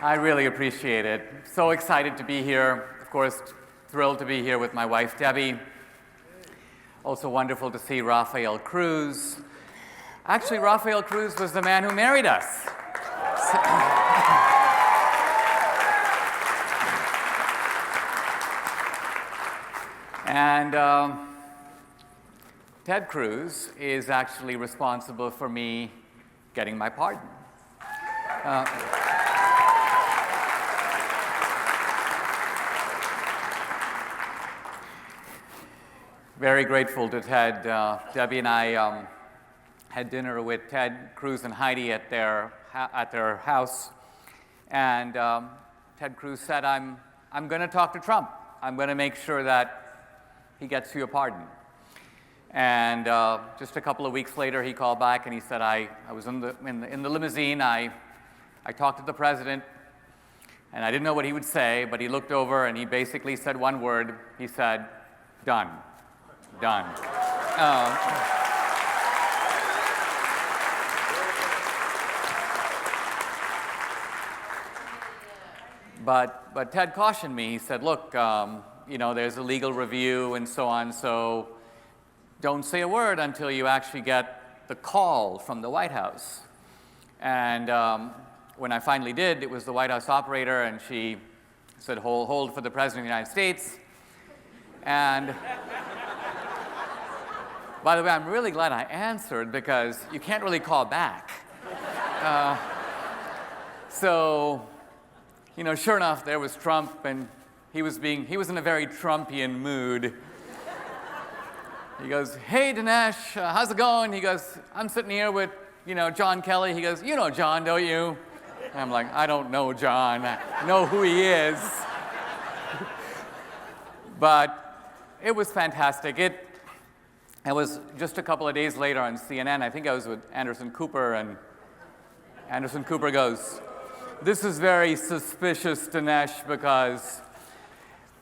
I really appreciate it. So excited to be here. Of course, thrilled to be here with my wife, Debbie. Also wonderful to see Rafael Cruz. Actually, Rafael Cruz was the man who married us. And Ted Cruz is actually responsible for me getting my pardon. Very grateful to Ted. Debbie and I had dinner with Ted Cruz and Heidi at their house, and Ted Cruz said, "I'm going to talk to Trump. I'm going to make sure that he gets you a pardon." And just a couple of weeks later, he called back and he said, "I was in the limousine. I talked to the president, and I didn't know what he would say, but he looked over and he basically said one word. He said, 'Done.'" Done. But Ted cautioned me. He said, "Look, there's a legal review and so on, so don't say a word until you actually get the call from the White House." And when I finally did, it was the White House operator, and she said, hold for the President of the United States. And by the way, I'm really glad I answered, because you can't really call back. So, sure enough, there was Trump, and he was in a very Trumpian mood. He goes, "Hey, Dinesh, how's it going?" He goes, "I'm sitting here with, John Kelly." He goes, "You know John, don't you?" And I'm like, "I don't know John. I know who he is." But it was fantastic. It was just a couple of days later on CNN. I think I was with Anderson Cooper, and Anderson Cooper goes, "This is very suspicious, Dinesh, because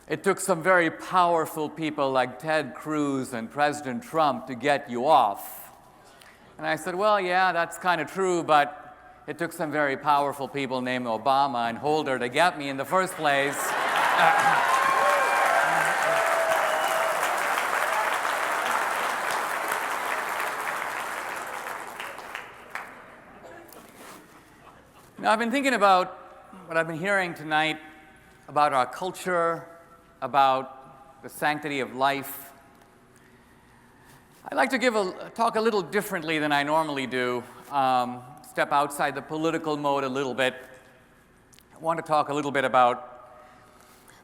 it took some very powerful people like Ted Cruz and President Trump to get you off." And I said, "Well, yeah, that's kind of true, but it took some very powerful people named Obama and Holder to get me in the first place." Now, I've been thinking about what I've been hearing tonight about our culture, about the sanctity of life. I'd like to talk a little differently than I normally do, step outside the political mode a little bit. I want to talk a little bit about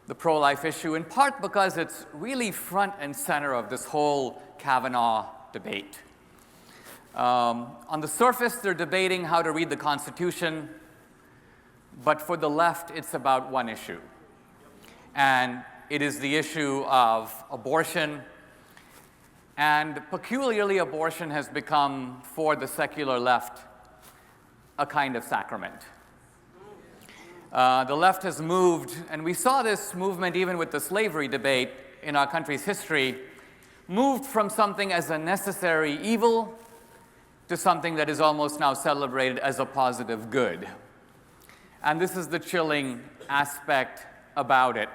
the pro-life issue, in part because it's really front and center of this whole Kavanaugh debate. On the surface, they're debating how to read the Constitution, but for the left, it's about one issue. And it is the issue of abortion. And peculiarly, abortion has become, for the secular left, a kind of sacrament. The left has moved, and we saw this movement even with the slavery debate in our country's history, moved from something as a necessary evil to something that is almost now celebrated as a positive good. And this is the chilling aspect about it.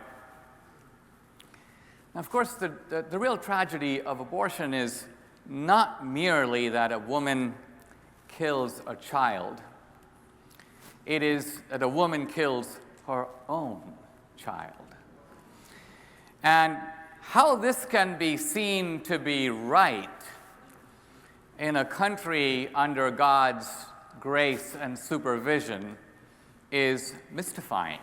Now, of course, the real tragedy of abortion is not merely that a woman kills a child. It is that a woman kills her own child. And how this can be seen to be right in a country under God's grace and supervision is mystifying.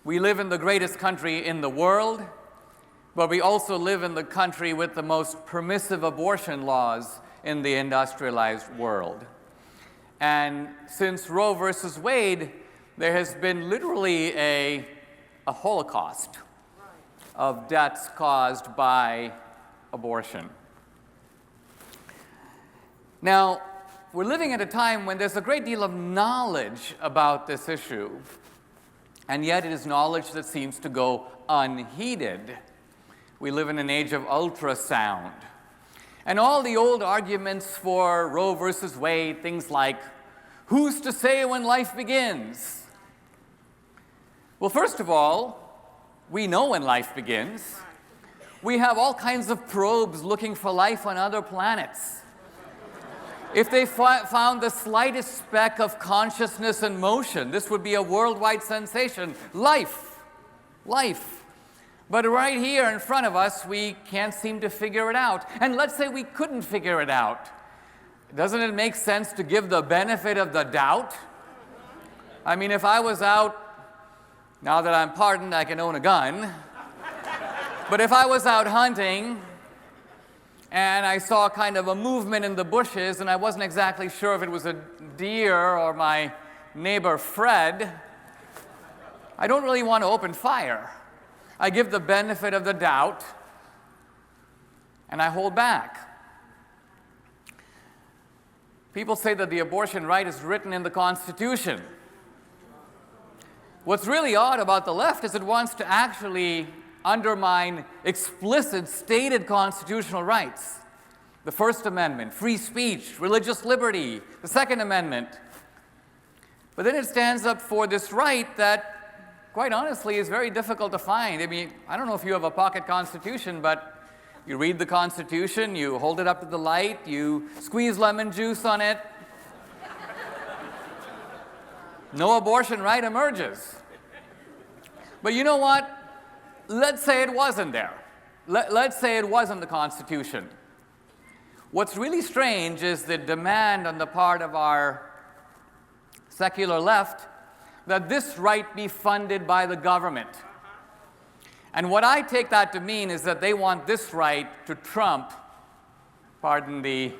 We live in the greatest country in the world, but we also live in the country with the most permissive abortion laws in the industrialized world. And since Roe versus Wade, there has been literally a holocaust of deaths caused by abortion. Now, we're living at a time when there's a great deal of knowledge about this issue, and yet it is knowledge that seems to go unheeded. We live in an age of ultrasound. And all the old arguments for Roe versus Wade, things like, who's to say when life begins? Well, first of all, we know when life begins. We have all kinds of probes looking for life on other planets. If they found the slightest speck of consciousness and motion, this would be a worldwide sensation. Life. Life. But right here in front of us, we can't seem to figure it out. And let's say we couldn't figure it out. Doesn't it make sense to give the benefit of the doubt? I mean, if I was out, now that I'm pardoned, I can own a gun. But if I was out hunting and I saw kind of a movement in the bushes and I wasn't exactly sure if it was a deer or my neighbor Fred, I don't really want to open fire. I give the benefit of the doubt and I hold back. People say that the abortion right is written in the Constitution. What's really odd about the left is it wants to actually undermine explicit, stated constitutional rights. The First Amendment, free speech, religious liberty, the Second Amendment. But then it stands up for this right that, quite honestly, is very difficult to find. I mean, I don't know if you have a pocket constitution, but you read the Constitution, you hold it up to the light, you squeeze lemon juice on it. No abortion right emerges. But you know what? Let's say it wasn't there. Let's say it wasn't the Constitution. What's really strange is the demand on the part of our secular left that this right be funded by the government. And what I take that to mean is that they want this right to trump, pardon the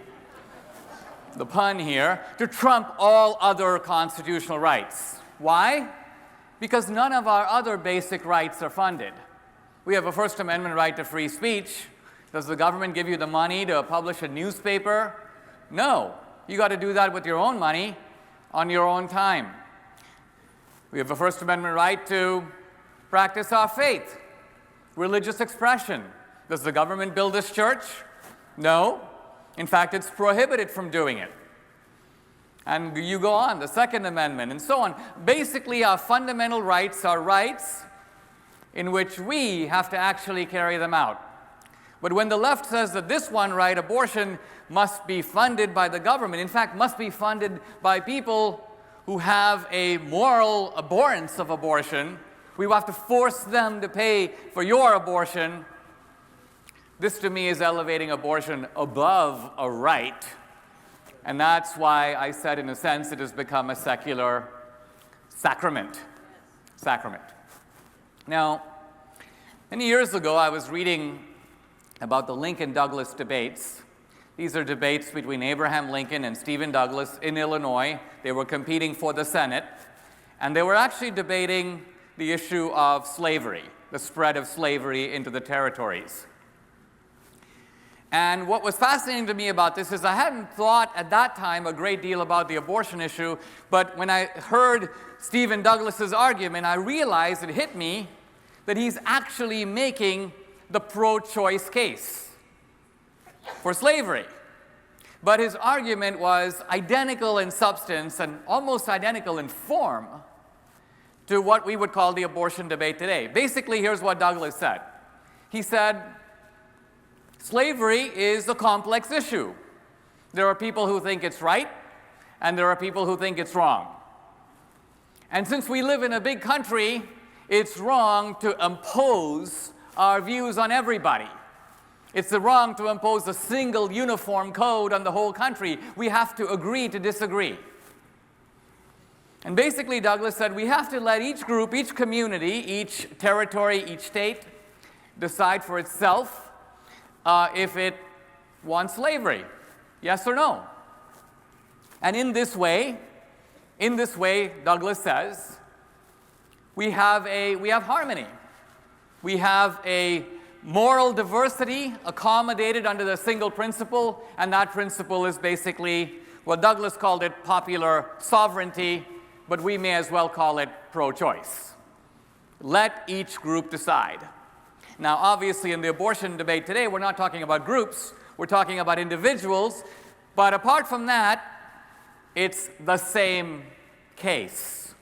pun here, to trump all other constitutional rights. Why? Because none of our other basic rights are funded. We have a First Amendment right to free speech. Does the government give you the money to publish a newspaper? No. You got to do that with your own money on your own time. We have a First Amendment right to practice our faith, religious expression. Does the government build this church? No. In fact, it's prohibited from doing it. And you go on, the Second Amendment, and so on. Basically, our fundamental rights are rights in which we have to actually carry them out. But when the left says that this one right, abortion, must be funded by the government, in fact, must be funded by people who have a moral abhorrence of abortion, we have to force them to pay for your abortion. This, to me, is elevating abortion above a right. And that's why I said, in a sense, it has become a secular sacrament. Sacrament. Now, many years ago, I was reading about the Lincoln-Douglas debates. These are debates between Abraham Lincoln and Stephen Douglas in Illinois. They were competing for the Senate, and they were actually debating the issue of slavery, the spread of slavery into the territories. And what was fascinating to me about this is I hadn't thought at that time a great deal about the abortion issue, but when I heard Stephen Douglas's argument, I realized, it hit me, that he's actually making the pro-choice case for slavery. But his argument was identical in substance and almost identical in form to what we would call the abortion debate today. Basically, here's what Douglas said. He said, slavery is a complex issue. There are people who think it's right, and there are people who think it's wrong. And since we live in a big country, it's wrong to impose our views on everybody. It's wrong to impose a single uniform code on the whole country. We have to agree to disagree. And basically, Douglas said, we have to let each group, each community, each territory, each state decide for itself if it wants slavery, yes or no. And in this way, Douglas says, we have harmony. We have a moral diversity accommodated under the single principle, and that principle is basically what Douglas called it popular sovereignty, but we may as well call it pro-choice. Let each group decide. Now, obviously, in the abortion debate today, we're not talking about groups, we're talking about individuals, but apart from that, it's the same case.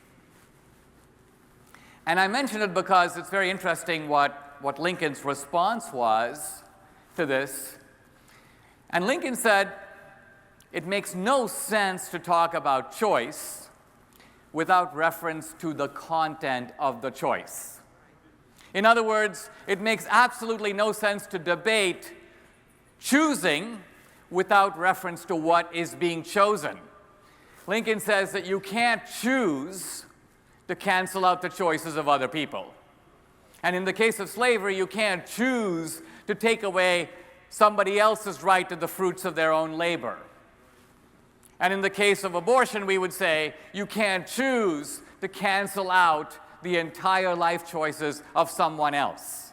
And I mention it because it's very interesting what Lincoln's response was to this. And Lincoln said, it makes no sense to talk about choice without reference to the content of the choice. In other words, it makes absolutely no sense to debate choosing without reference to what is being chosen. Lincoln says that you can't choose to cancel out the choices of other people. And in the case of slavery, you can't choose to take away somebody else's right to the fruits of their own labor. And in the case of abortion, we would say you can't choose to cancel out the entire life choices of someone else.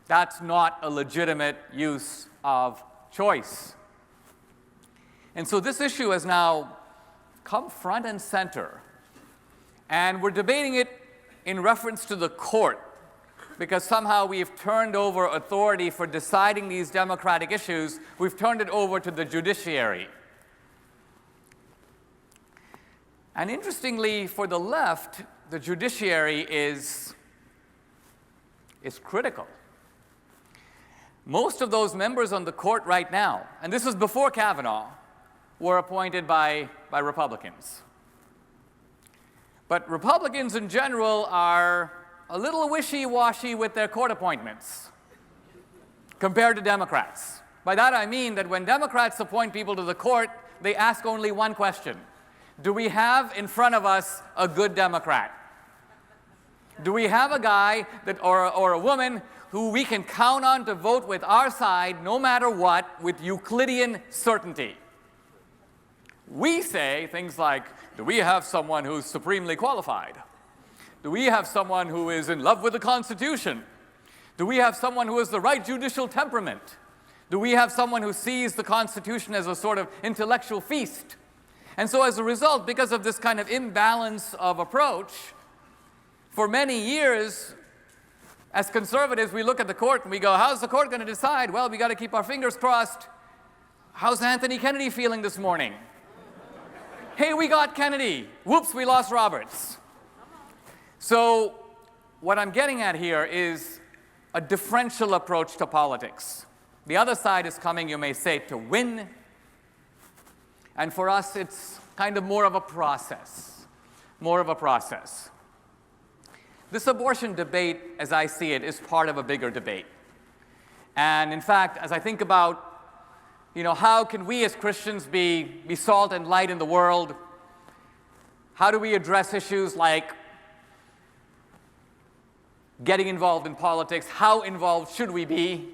That's not a legitimate use of choice. And so this issue has now come front and center. And we're debating it in reference to the court, because somehow we've turned over authority for deciding these democratic issues. We've turned it over to the judiciary. And interestingly, for the left, the judiciary is critical. Most of those members on the court right now, and this is before Kavanaugh, were appointed by Republicans. But Republicans in general are a little wishy-washy with their court appointments compared to Democrats. By that I mean that when Democrats appoint people to the court, they ask only one question. Do we have in front of us a good Democrat? Do we have a guy or a woman who we can count on to vote with our side no matter what, with Euclidean certainty? We say things like, do we have someone who's supremely qualified? Do we have someone who is in love with the Constitution? Do we have someone who has the right judicial temperament? Do we have someone who sees the Constitution as a sort of intellectual feast? And so as a result, because of this kind of imbalance of approach, for many years, as conservatives, we look at the court and we go, how's the court going to decide? Well, we got to keep our fingers crossed. How's Anthony Kennedy feeling this morning? Hey, we got Kennedy. Whoops, we lost Roberts. So what I'm getting at here is a differential approach to politics. The other side is coming, you may say, to win. And for us, it's kind of more of a process. More of a process. This abortion debate, as I see it, is part of a bigger debate. And in fact, as I think about how can we as Christians be salt and light in the world? How do we address issues like getting involved in politics? How involved should we be?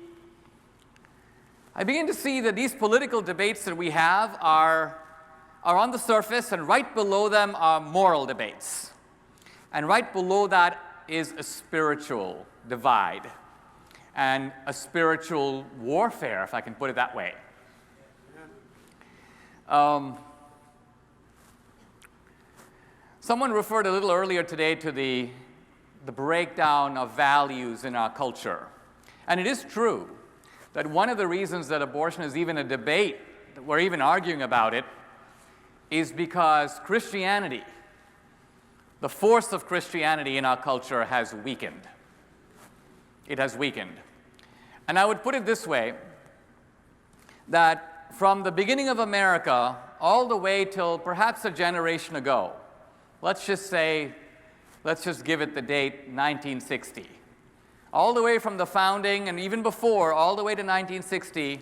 I begin to see that these political debates that we have are on the surface, and right below them are moral debates. And right below that is a spiritual divide and a spiritual warfare, if I can put it that way. Someone referred a little earlier today to the breakdown of values in our culture. And it is true that one of the reasons that abortion is even a debate, that we're even arguing about it, is because Christianity, the force of Christianity in our culture has weakened. It has weakened. And I would put it this way, that from the beginning of America all the way till perhaps a generation ago, let's just give it the date 1960. All the way from the founding, and even before, all the way to 1960,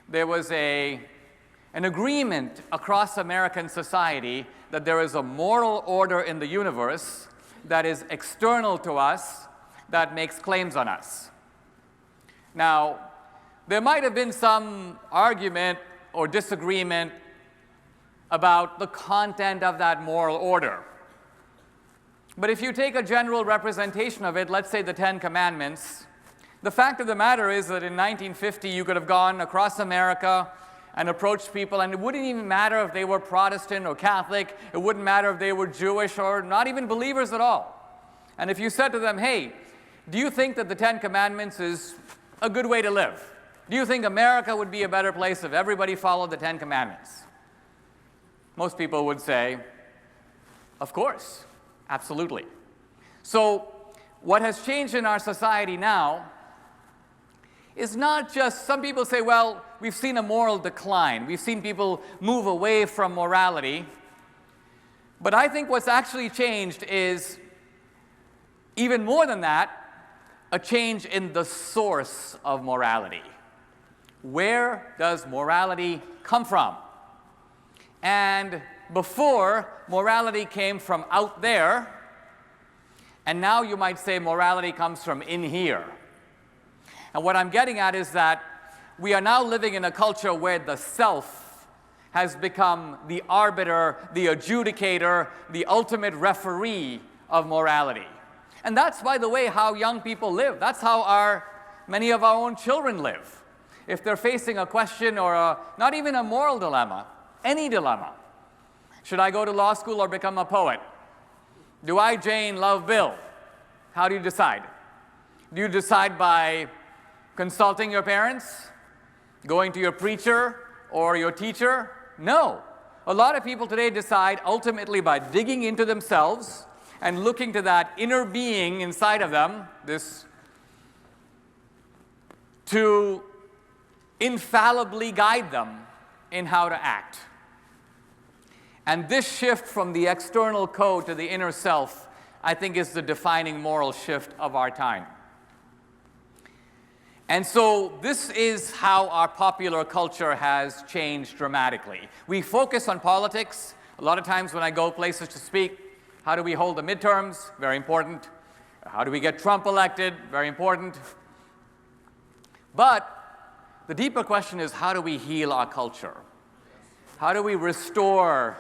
there was an agreement across American society that there is a moral order in the universe that is external to us, that makes claims on us. Now, there might have been some argument or disagreement about the content of that moral order. But if you take a general representation of it, let's say the Ten Commandments, the fact of the matter is that in 1950 you could have gone across America and approached people, and it wouldn't even matter if they were Protestant or Catholic, it wouldn't matter if they were Jewish or not even believers at all. And if you said to them, hey, do you think that the Ten Commandments is a good way to live? Do you think America would be a better place if everybody followed the Ten Commandments? Most people would say, of course, absolutely. So what has changed in our society now is not just, some people say, well, we've seen a moral decline. We've seen people move away from morality. But I think what's actually changed is, even more than that, a change in the source of morality. Where does morality come from? And before, morality came from out there, and now you might say morality comes from in here. And what I'm getting at is that we are now living in a culture where the self has become the arbiter, the adjudicator, the ultimate referee of morality. And that's, by the way, how young people live. That's how many of our own children live. If they're facing a question or not even a moral dilemma, any dilemma. Should I go to law school or become a poet? Do I, Jane, love Bill? How do you decide? Do you decide by consulting your parents? Going to your preacher or your teacher? No. A lot of people today decide ultimately by digging into themselves and looking to that inner being inside of them, to infallibly guide them in how to act. And this shift from the external code to the inner self, I think, is the defining moral shift of our time. And so this is how our popular culture has changed dramatically. We focus on politics. A lot of times when I go places to speak, how do we hold the midterms? Very important. How do we get Trump elected? Very important. But the deeper question is, how do we heal our culture? How do we restore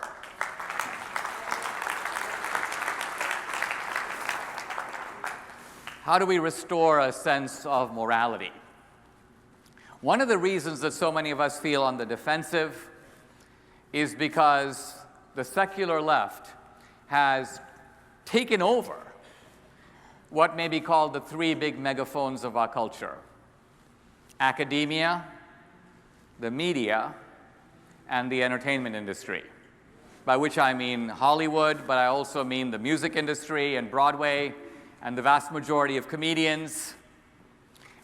a sense of morality? One of the reasons that so many of us feel on the defensive is because the secular left has taken over what may be called the three big megaphones of our culture: academia, the media, and the entertainment industry. By which I mean Hollywood, but I also mean the music industry and Broadway and the vast majority of comedians.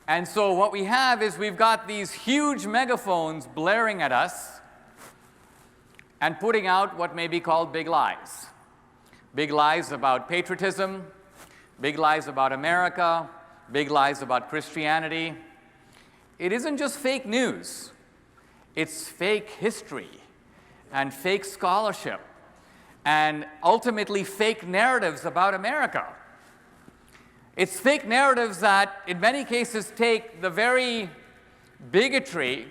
And so what we have is we've got these huge megaphones blaring at us and putting out what may be called big lies. Big lies about patriotism, big lies about America, big lies about Christianity. It isn't just fake news. It's fake history and fake scholarship and ultimately fake narratives about America. It's fake narratives that, in many cases, take the very bigotry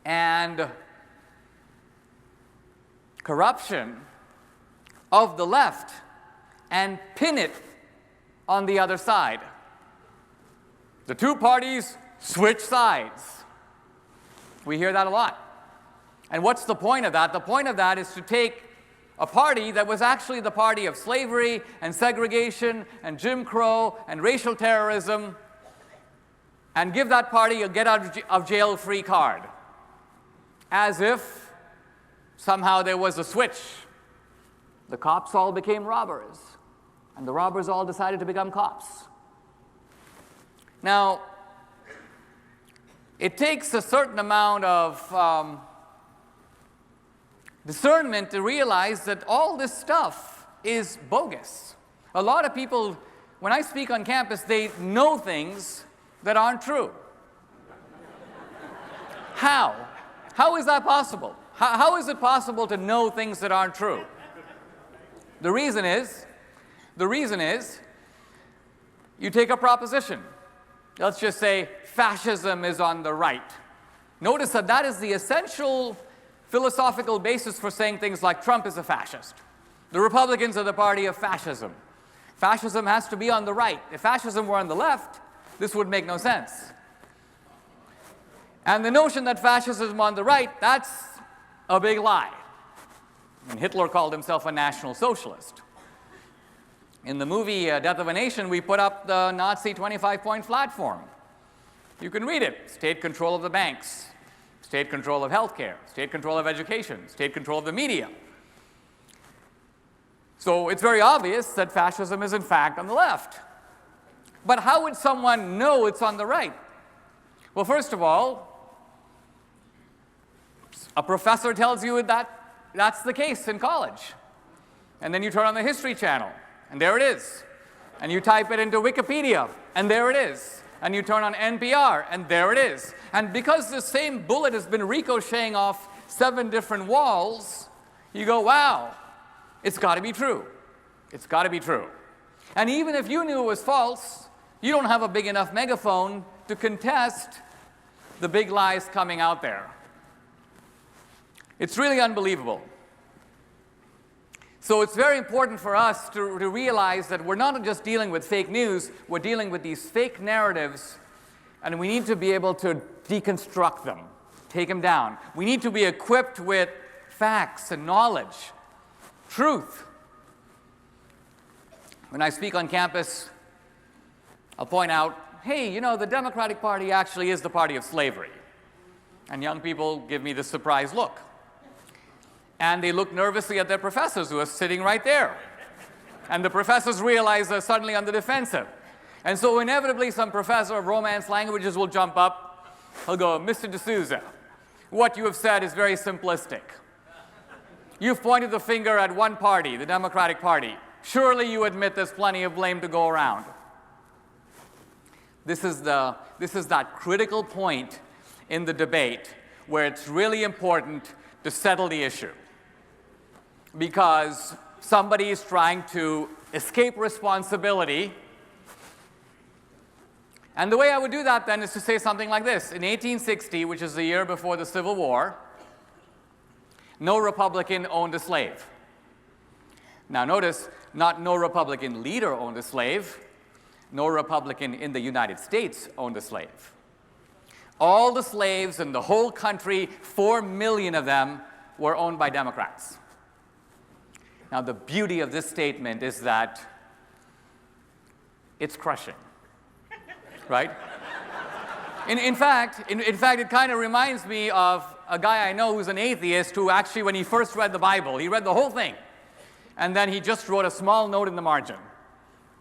and corruption of the left and pin it on the other side. The two parties switch sides. We hear that a lot. And what's the point of that? The point of that is to take a party that was actually the party of slavery and segregation and Jim Crow and racial terrorism and give that party a get out of jail free card, as if somehow there was a switch. The cops all became robbers, and the robbers all decided to become cops. Now, it takes a certain amount of discernment to realize that all this stuff is bogus. A lot of people, when I speak on campus, they know things that aren't true. How? How is that possible? How is it possible to know things that aren't true? The reason is, you take a proposition. Let's just say fascism is on the right. Notice that that is the essential philosophical basis for saying things like Trump is a fascist. The Republicans are the party of fascism. Fascism has to be on the right. If fascism were on the left, this would make no sense. And the notion that fascism is on the right, that's a big lie. And Hitler called himself a National Socialist. In the movie Death of a Nation, we put up the Nazi 25-point platform. You can read it. State control of the banks, state control of healthcare, state control of education, state control of the media. So it's very obvious that fascism is in fact on the left. But how would someone know it's on the right? Well, first of all, a professor tells you that that's the case in college. And then you turn on the History Channel, and there it is. And you type it into Wikipedia, and there it is. And you turn on NPR, and there it is. And because the same bullet has been ricocheting off 7 different walls, you go, wow, it's got to be true. It's got to be true. And even if you knew it was false, you don't have a big enough megaphone to contest the big lies coming out there. It's really unbelievable. So it's very important for us to realize that we're not just dealing with fake news, we're dealing with these fake narratives, and we need to be able to deconstruct them, take them down. We need to be equipped with facts and knowledge, truth. When I speak on campus, I'll point out, hey, you know, the Democratic Party actually is the party of slavery. And young people give me this surprised look. And they look nervously at their professors who are sitting right there. And the professors realize they're suddenly on the defensive. And so inevitably some professor of Romance languages will jump up. He'll go, Mr. D'Souza, what you have said is very simplistic. You've pointed the finger at one party, the Democratic Party. Surely you admit there's plenty of blame to go around. This is that critical point in the debate where it's really important to settle the issue. Because somebody is trying to escape responsibility. And the way I would do that then is to say something like this. In 1860, which is the year before the Civil War, no Republican owned a slave. Now notice, not no Republican leader owned a slave. No Republican in the United States owned a slave. All the slaves in the whole country, 4 million of them, were owned by Democrats. Now, the beauty of this statement is that it's crushing, right? In fact, it kind of reminds me of a guy I know who's an atheist who actually, when he first read the Bible, he read the whole thing, and then he just wrote a small note in the margin.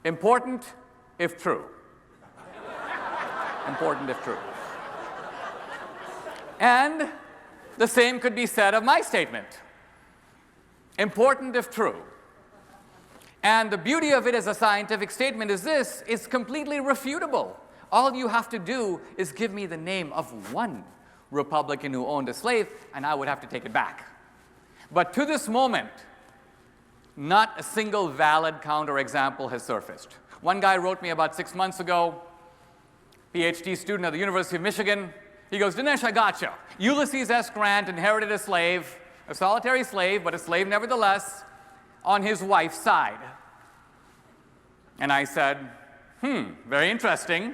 Important if true. Important if true. And the same could be said of my statement. Important if true. And the beauty of it as a scientific statement is this, it's completely refutable. All you have to do is give me the name of one Republican who owned a slave, and I would have to take it back. But to this moment, not a single valid counterexample has surfaced. One guy wrote me about 6 months ago, PhD student at the University of Michigan. He goes, Dinesh, I gotcha. Ulysses S. Grant inherited a slave, a solitary slave, but a slave nevertheless, on his wife's side. And I said, very interesting.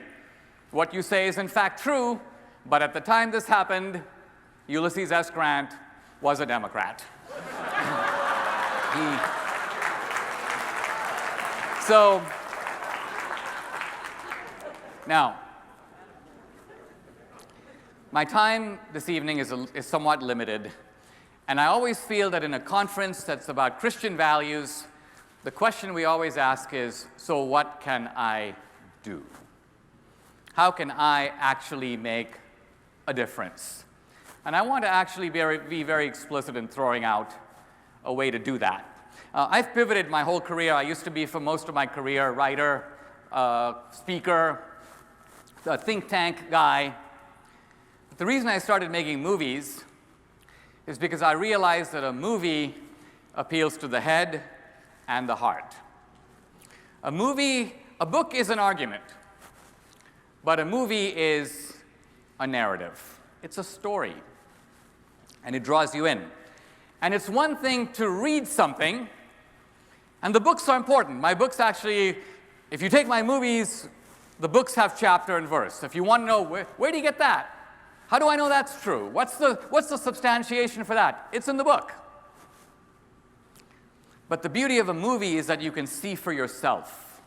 What you say is in fact true, but at the time this happened, Ulysses S. Grant was a Democrat. So, now, my time this evening is somewhat limited, and I always feel that in a conference that's about Christian values, the question we always ask is, so what can I do? How can I actually make a difference? And I want to actually be very explicit in throwing out a way to do that. I've pivoted my whole career. I used to be, for most of my career, writer, speaker, a think tank guy. But the reason I started making movies is because I realized that a movie appeals to the head and the heart. A book is an argument, but a movie is a narrative. It's a story, and it draws you in. And it's one thing to read something, and the books are important. My books actually, if you take my movies, the books have chapter and verse. If you want to know, where do you get that? How do I know that's true? What's the substantiation for that? It's in the book. But the beauty of a movie is that you can see for yourself.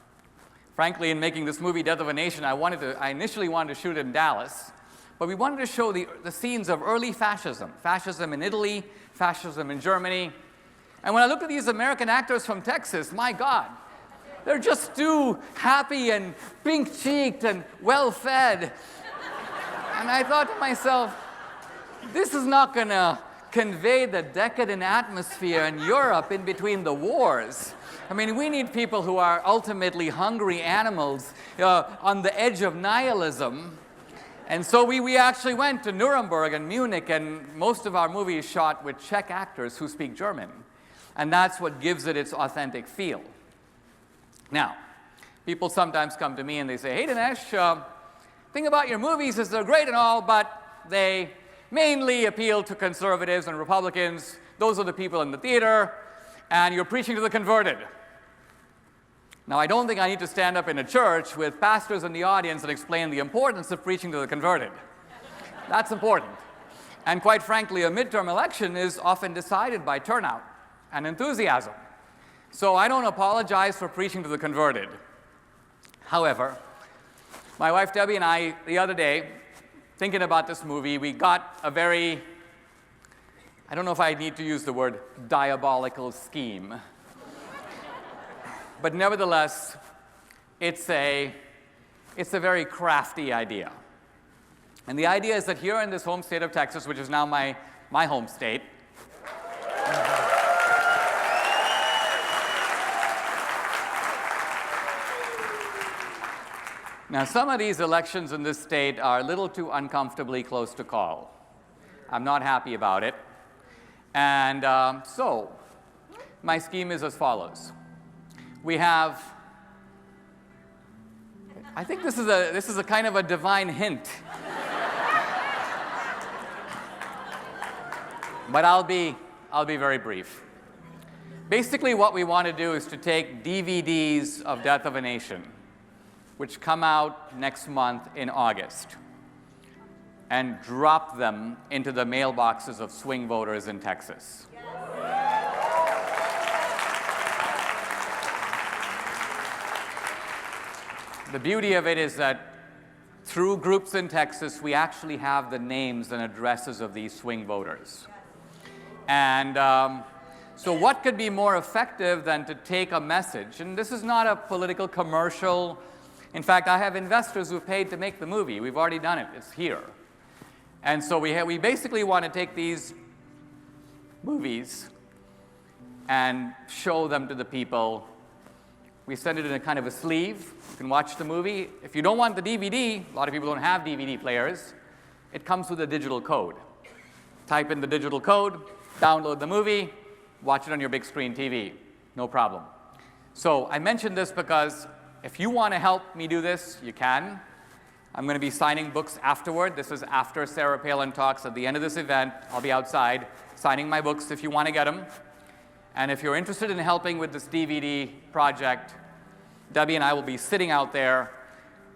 Frankly, in making this movie, Death of a Nation, I initially wanted to shoot it in Dallas, but we wanted to show the scenes of early fascism. Fascism in Italy, fascism in Germany. And when I look at these American actors from Texas, my God, they're just too happy and pink-cheeked and well-fed. And I thought to myself, this is not going to convey the decadent atmosphere in Europe in between the wars. I mean, we need people who are ultimately hungry animals on the edge of nihilism. And so we actually went to Nuremberg and Munich, and most of our movie is shot with Czech actors who speak German. And that's what gives it its authentic feel. Now, people sometimes come to me and they say, hey, Dinesh, thing about your movies is they're great and all, but they mainly appeal to conservatives and Republicans. Those are the people in the theater, and you're preaching to the converted. Now, I don't think I need to stand up in a church with pastors in the audience and explain the importance of preaching to the converted. That's important. And quite frankly, a midterm election is often decided by turnout and enthusiasm. So I don't apologize for preaching to the converted. However, my wife Debbie and I, the other day, thinking about this movie, we got a very, I don't know if I need to use the word diabolical scheme. But nevertheless, it's a very crafty idea. And the idea is that here in this home state of Texas, which is now my home state, now, some of these elections in this state are a little too uncomfortably close to call. I'm not happy about it. And so, my scheme is as follows. We have, I think this is a kind of a divine hint. But I'll be very brief. Basically, what we want to do is to take DVDs of Death of a Nation, which come out next month in August, and drop them into the mailboxes of swing voters in Texas. The beauty of it is that through groups in Texas, we actually have the names and addresses of these swing voters. And so what could be more effective than to take a message? And this is not a political commercial. In fact, I have investors who paid to make the movie. We've already done it. It's here. And so we basically want to take these movies and show them to the people. We send it in a kind of a sleeve. You can watch the movie. If you don't want the DVD, a lot of people don't have DVD players, it comes with a digital code. Type in the digital code, download the movie, watch it on your big screen TV. No problem. So I mentioned this because if you want to help me do this, you can. I'm going to be signing books afterward. This is after Sarah Palin talks. At the end of this event, I'll be outside signing my books if you want to get them. And if you're interested in helping with this DVD project, Debbie and I will be sitting out there,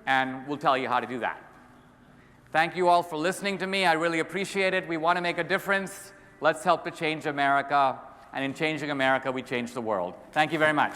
and we'll tell you how to do that. Thank you all for listening to me. I really appreciate it. We want to make a difference. Let's help to change America. And in changing America, we change the world. Thank you very much.